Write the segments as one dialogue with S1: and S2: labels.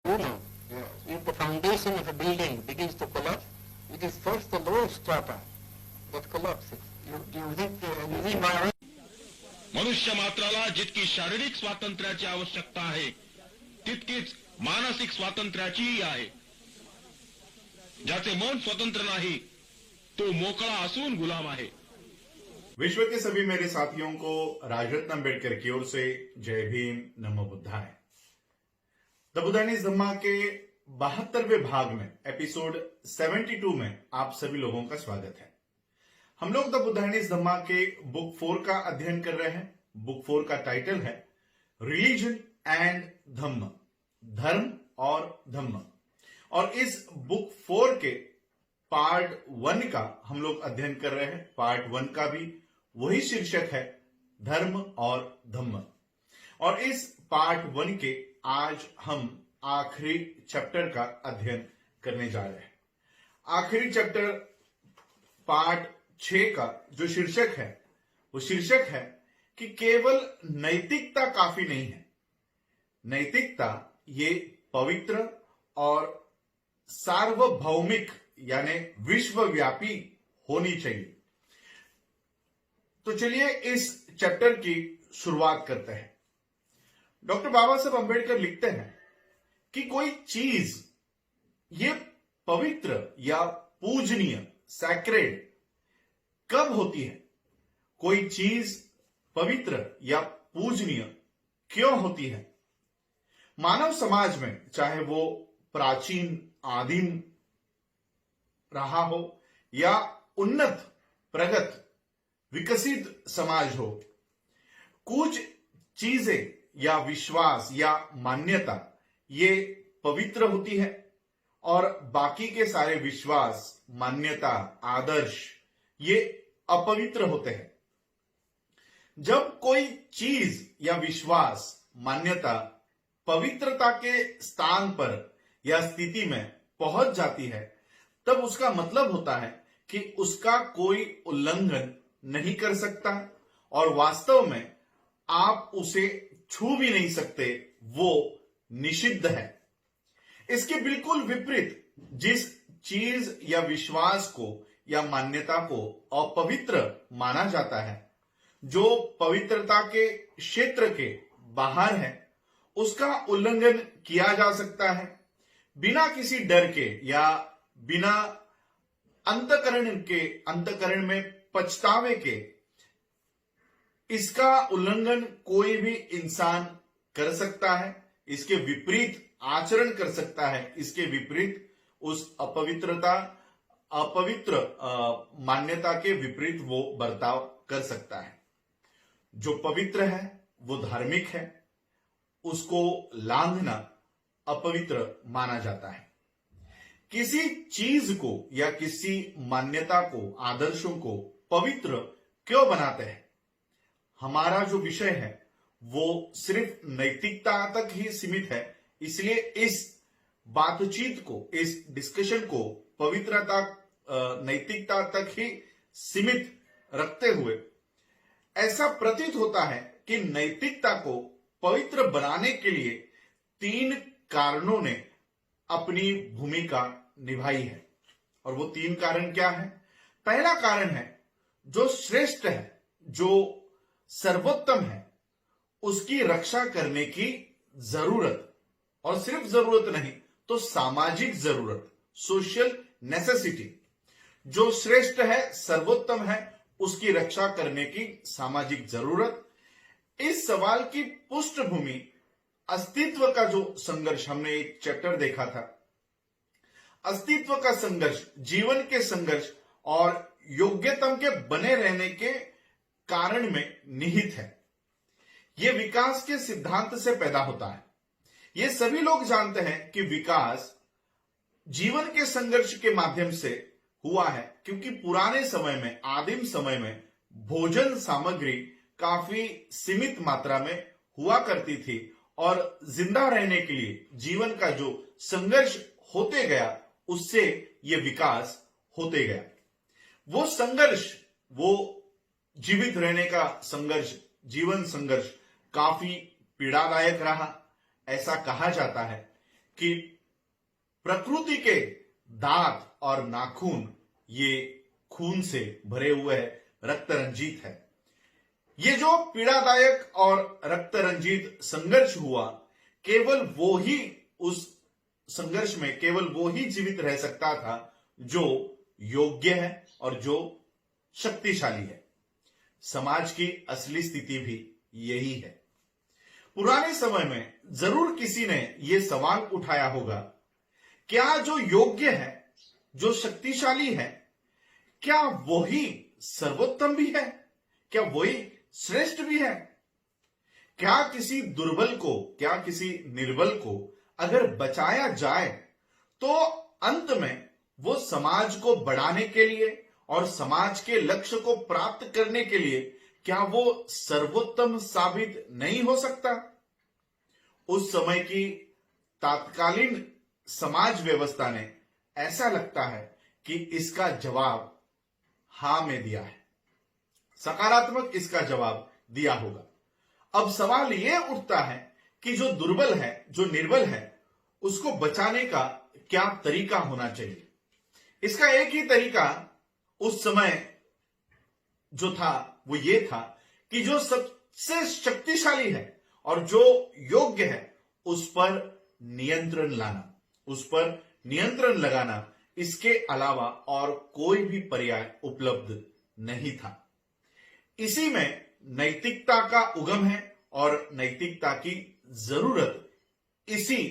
S1: If the foundation of a building begins to collapse, it is first the lower strata that collapses. You think by
S2: मनुष्य मात्राला जितकी शारीरिक स्वातंत्र्याची आवश्यकता आहे तितकीच मानसिक स्वातंत्र्याचीही आहे. ज्याचे मन स्वतंत्र नाही तो मोकळा असून गुलाम आहे.
S3: विश्व के सभी मेरे साथियों को राजरत्न अम्बेडकर की ओर से जय भीम, नमो बुद्धाय. द बुद्धाइज धम्मा के 72वें भाग में एपिसोड 72 में आप सभी लोगों का स्वागत है. हम लोग द बुद्धाइज धम्मा के बुक 4 का अध्ययन कर रहे हैं. बुक 4 का टाइटल है रिलीजन एंड धम्म, धर्म और धम्म. और इस बुक 4 के पार्ट 1 का हम लोग अध्ययन कर रहे हैं. पार्ट 1 का भी वही शीर्षक है, धर्म और धम्म. और इस पार्ट 1 के आज हम आखिरी चैप्टर का अध्ययन करने जा रहे हैं. आखिरी चैप्टर पार्ट 6 का जो शीर्षक है वो शीर्षक है कि केवल नैतिकता काफी नहीं है. नैतिकता ये पवित्र और सार्वभौमिक यानी विश्वव्यापी होनी चाहिए. तो चलिए इस चैप्टर की शुरुआत करते हैं. डॉक्टर बाबा साहब अंबेडकर लिखते हैं कि कोई चीज ये पवित्र या पूजनीय, सैक्रेड कब होती है, कोई चीज पवित्र या पूजनीय क्यों होती है. मानव समाज में चाहे वो प्राचीन आदिम रहा हो या उन्नत प्रगत विकसित समाज हो, कुछ चीजें या विश्वास या मान्यता ये पवित्र होती है और बाकी के सारे विश्वास, मान्यता, आदर्श ये अपवित्र होते हैं. जब कोई चीज या विश्वास, मान्यता पवित्रता के स्थान पर या स्थिति में पहुंच जाती है तब उसका मतलब होता है कि उसका कोई उल्लंघन नहीं कर सकता और वास्तव में आप उसे छू भी नहीं सकते, वो निषिद्ध है. इसके बिल्कुल विपरीत जिस चीज या विश्वास को या मान्यता को अपवित्र माना जाता है, जो पवित्रता के क्षेत्र के बाहर है, उसका उल्लंघन किया जा सकता है बिना किसी डर के या बिना अंतकरण में पछतावे के. इसका उल्लंघन कोई भी इंसान कर सकता है, इसके विपरीत आचरण कर सकता है, इसके विपरीत उस अपवित्र मान्यता के विपरीत वो बर्ताव कर सकता है. जो पवित्र है वो धार्मिक है, उसको लांघना अपवित्र माना जाता है. किसी चीज को या किसी मान्यता को, आदर्शों को पवित्र क्यों बनाते हैं? हमारा जो विषय है वो सिर्फ नैतिकता तक ही सीमित है. इसलिए इस बातचीत को, इस डिस्कशन को पवित्रता, नैतिकता तक ही सीमित रखते हुए ऐसा प्रतीत होता है कि नैतिकता को पवित्र बनाने के लिए 3 कारणों ने अपनी भूमिका निभाई है. और वो 3 कारण क्या है? पहला कारण है जो श्रेष्ठ है, जो सर्वोत्तम है, उसकी रक्षा करने की जरूरत. और सिर्फ जरूरत नहीं तो सामाजिक जरूरत, सोशल नेसेसिटी. जो श्रेष्ठ है, सर्वोत्तम है, उसकी रक्षा करने की सामाजिक जरूरत. इस सवाल की पृष्ठभूमि अस्तित्व का जो संघर्ष, हमने एक चैप्टर देखा था, अस्तित्व का संघर्ष, जीवन के संघर्ष और योग्यतम के बने रहने के कारण में निहित है. यह विकास के सिद्धांत से पैदा होता है. ये सभी लोग जानते हैं कि विकास जीवन के संघर्ष के माध्यम से हुआ है, क्योंकि पुराने समय में, आदिम समय में भोजन सामग्री काफी सीमित मात्रा में हुआ करती थी और जिंदा रहने के लिए जीवन का जो संघर्ष होते गया उससे यह विकास होते गया. वो संघर्ष, वो जीवित रहने का संघर्ष, जीवन संघर्ष काफी पीड़ादायक रहा. ऐसा कहा जाता है कि प्रकृति के दांत और नाखून ये खून से भरे हुए है, रक्त रंजित है। ये जो पीड़ादायक और रक्त रंजित संघर्ष हुआ, केवल वो ही उस संघर्ष में केवल वो ही जीवित रह सकता था जो योग्य है और जो शक्तिशाली है। समाज की असली स्थिति भी यही है। पुराने समय में जरूर किसी ने यह सवाल उठाया होगा, क्या जो योग्य है, जो शक्तिशाली है, क्या वही सर्वोत्तम भी है? क्या वही श्रेष्ठ भी है? क्या किसी दुर्बल को, क्या किसी निर्बल को अगर बचाया जाए तो अंत में वो समाज को बढ़ाने के लिए और समाज के लक्ष्य को प्राप्त करने के लिए क्या वो सर्वोत्तम साबित नहीं हो सकता? उस समय की तात्कालीन समाज व्यवस्था ने ऐसा लगता है कि इसका जवाब हां में दिया है, सकारात्मक इसका जवाब दिया होगा। अब सवाल यह उठता है कि जो दुर्बल है, जो निर्बल है, उसको बचाने का क्या तरीका होना चाहिए? इसका एक ही तरीका उस समय जो था वो ये था कि जो सबसे शक्तिशाली है और जो योग्य है उस पर नियंत्रण लाना, उस पर नियंत्रण लगाना, इसके अलावा और कोई भी पर्याय उपलब्ध नहीं था। इसी में नैतिकता का उगम है और नैतिकता की जरूरत इसी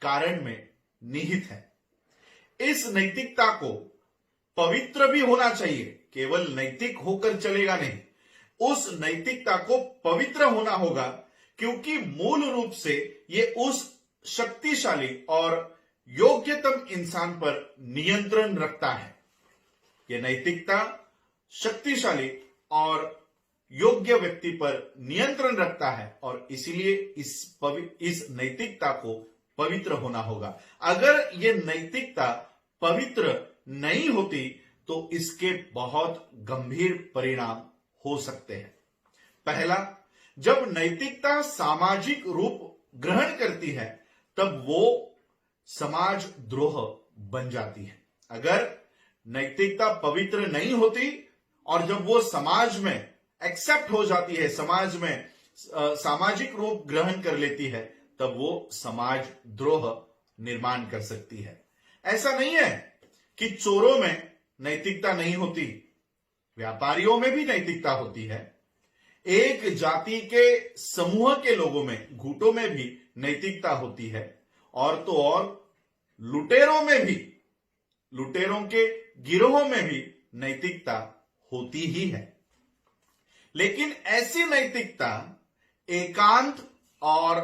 S3: कारण में निहित है। इस नैतिकता को पवित्र भी होना चाहिए, केवल नैतिक होकर चलेगा नहीं, उस नैतिकता को पवित्र होना होगा, क्योंकि मूल रूप से ये उस शक्तिशाली और योग्यतम इंसान पर नियंत्रण रखता है। यह नैतिकता शक्तिशाली और योग्य व्यक्ति पर नियंत्रण रखता है और इसीलिए इस नैतिकता को पवित्र होना होगा। अगर यह नैतिकता पवित्र नहीं होती तो इसके बहुत गंभीर परिणाम हो सकते हैं। पहला, जब नैतिकता सामाजिक रूप ग्रहण करती है तब वो समाज द्रोह बन जाती है। अगर नैतिकता पवित्र नहीं होती और जब वो समाज में एक्सेप्ट हो जाती है, समाज में सामाजिक रूप ग्रहण कर लेती है, तब वो समाज द्रोह निर्माण कर सकती है। ऐसा नहीं है कि चोरों में नैतिकता नहीं होती, व्यापारियों में भी नैतिकता होती है। एक जाति के समूह के लोगों में, गुटों में भी नैतिकता होती है, और तो और लुटेरों में भी, लुटेरों के गिरोहों में भी नैतिकता होती ही है। लेकिन ऐसी नैतिकता एकांत और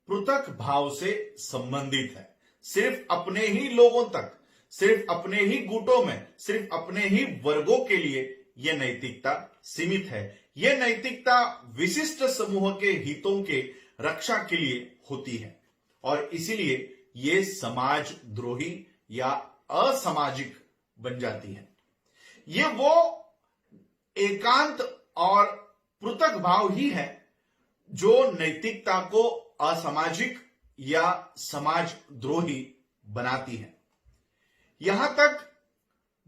S3: पृथक भाव से संबंधित है। सिर्फ अपने ही लोगों तक, सिर्फ अपने ही गुटों में, सिर्फ अपने ही वर्गों के लिए यह नैतिकता सीमित है। यह नैतिकता विशिष्ट समूह के हितों के रक्षा के लिए होती है और इसीलिए यह समाज द्रोही या असामाजिक बन जाती है। यह वो एकांत और पृथक भाव ही है जो नैतिकता को असामाजिक या समाज द्रोही बनाती है। यहां तक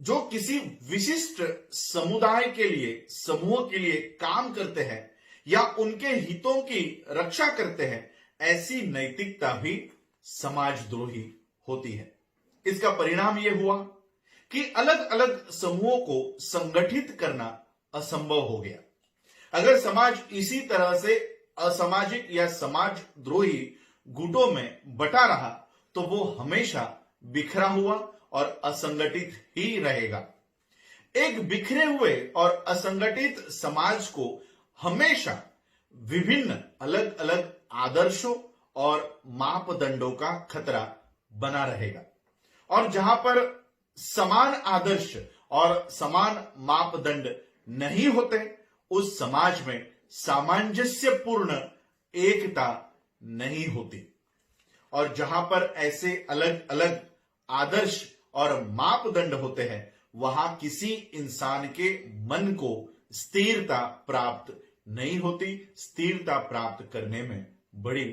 S3: जो किसी विशिष्ट समुदाय के लिए, समूह के लिए काम करते हैं या उनके हितों की रक्षा करते हैं, ऐसी नैतिकता भी समाजद्रोही होती है। इसका परिणाम यह हुआ कि अलग अलग समूहों को संगठित करना असंभव हो गया। अगर समाज इसी तरह से असामाजिक या समाजद्रोही गुटों में बटा रहा तो वो हमेशा बिखरा हुआ और असंगठित ही रहेगा। एक बिखरे हुए और असंगठित समाज को हमेशा विभिन्न अलग अलग आदर्शों और मापदंडों का खतरा बना रहेगा, और जहां पर समान आदर्श और समान मापदंड नहीं होते, उस समाज में सामंजस्यपूर्ण एकता नहीं होती। और जहां पर ऐसे अलग अलग आदर्श और मापदंड होते हैं, वहां किसी इंसान के मन को स्थिरता प्राप्त नहीं होती। स्थिरता प्राप्त करने में बड़ी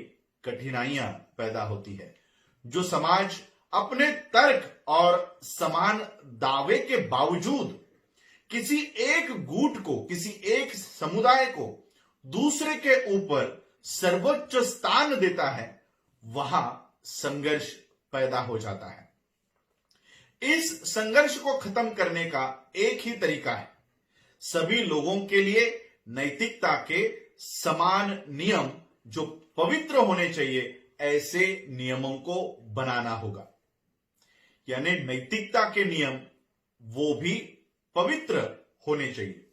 S3: कठिनाइयां पैदा होती है। जो समाज अपने तर्क और समान दावे के बावजूद किसी एक गुट को, किसी एक समुदाय को दूसरे के ऊपर सर्वोच्च स्थान देता है, वहां संघर्ष पैदा हो जाता है। इस संघर्ष को खत्म करने का एक ही तरीका है, सभी लोगों के लिए नैतिकता के समान नियम जो पवित्र होने चाहिए, ऐसे नियमों को बनाना होगा। यानी नैतिकता के नियम वो भी पवित्र होने चाहिए।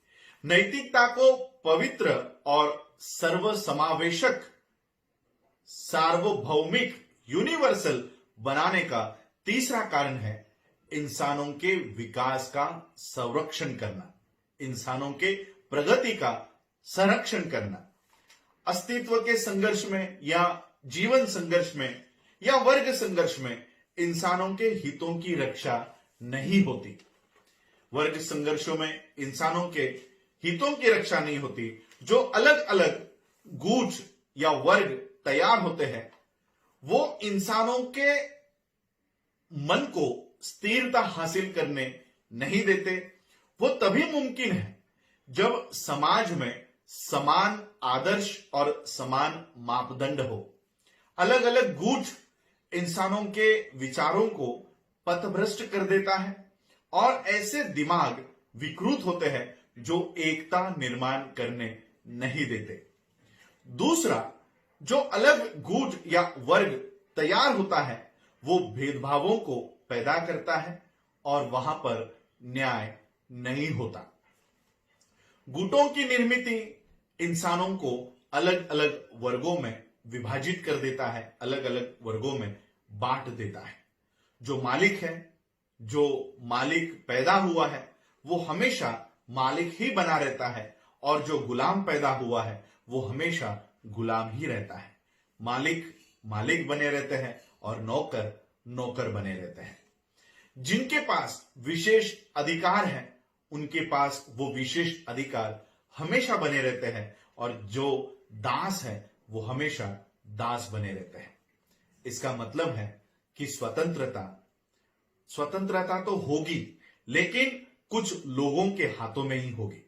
S3: नैतिकता को पवित्र और सर्वसमावेशक, सार्वभौमिक, यूनिवर्सल बनाने का तीसरा कारण है इंसानों के विकास का संरक्षण करना, इंसानों के प्रगति का संरक्षण करना। अस्तित्व के संघर्ष में या जीवन संघर्ष में या वर्ग संघर्ष में इंसानों के हितों की रक्षा नहीं होती। वर्ग संघर्षों में इंसानों के हितों की रक्षा नहीं होती। जो अलग अलग गुट या वर्ग तैयार होते हैं, वो इंसानों के मन को स्थिरता हासिल करने नहीं देते। वो तभी मुमकिन है जब समाज में समान आदर्श और समान मापदंड हो। अलग अलग गुट इंसानों के विचारों को पथभ्रष्ट कर देता है और ऐसे दिमाग विकृत होते हैं जो एकता निर्माण करने नहीं देते। दूसरा, जो अलग गुट या वर्ग तैयार होता है, वो भेदभावों को पैदा करता है और वहां पर न्याय नहीं होता। गुटों की निर्मिति इंसानों को अलग अलग वर्गों में विभाजित कर देता है, अलग अलग वर्गों में बांट देता है। जो मालिक है, जो मालिक पैदा हुआ है, वो हमेशा मालिक ही बना रहता है और जो गुलाम पैदा हुआ है वो हमेशा गुलाम ही रहता है। मालिक मालिक बने रहते हैं और नौकर नौकर बने रहते हैं। जिनके पास विशेष अधिकार है, उनके पास वो विशेष अधिकार हमेशा बने रहते हैं और जो दास है वो हमेशा दास बने रहते हैं। इसका मतलब है कि स्वतंत्रता तो होगी, लेकिन कुछ लोगों के हाथों में ही होगी।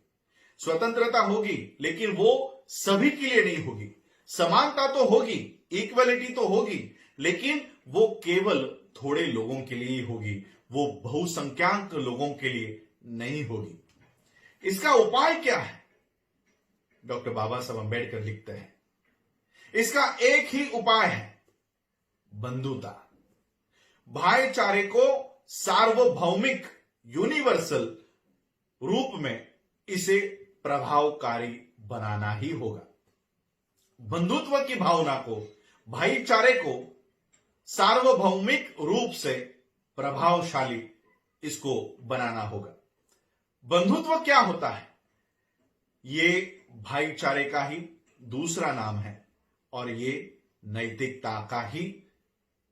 S3: स्वतंत्रता होगी, लेकिन वो सभी के लिए नहीं होगी। समानता तो होगी, इक्वलिटी तो होगी, लेकिन वो केवल थोड़े लोगों के लिए ही होगी, वो बहुसंख्यक लोगों के लिए नहीं होगी। इसका उपाय क्या है? डॉक्टर बाबा साहब अंबेडकर लिखते हैं, इसका एक ही उपाय है, बंधुता। भाईचारे को सार्वभौमिक, यूनिवर्सल रूप में इसे प्रभावकारी बनाना ही होगा। बंधुत्व की भावना को, भाईचारे को सार्वभौमिक रूप से प्रभावशाली इसको बनाना होगा। बंधुत्व क्या होता है? ये भाईचारे का ही दूसरा नाम है और ये नैतिकता का ही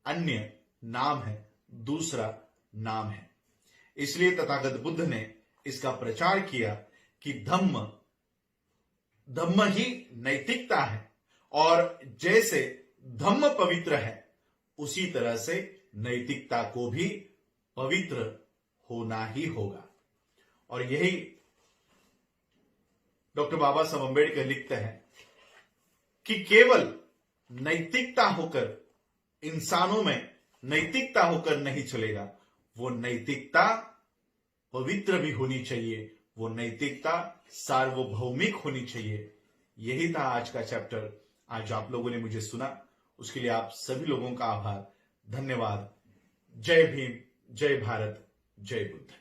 S3: अन्य नाम है, दूसरा नाम है। इसलिए तथागत बुद्ध ने इसका प्रचार किया कि धम्म ही नैतिकता है और जैसे धम्म पवित्र है, उसी तरह से नैतिकता को भी पवित्र होना ही होगा। और यही डॉक्टर बाबा साहब अंबेडकर लिखते हैं कि केवल नैतिकता होकर, इंसानों में नैतिकता होकर नहीं चलेगा। वो नैतिकता पवित्र भी होनी चाहिए, वो नैतिकता सार्वभौमिक होनी चाहिए। यही था आज का चैप्टर। आज आप लोगों ने मुझे सुना, उसके लिए आप सभी लोगों का आभार, धन्यवाद। जय भीम, जय भारत, जय बुद्ध।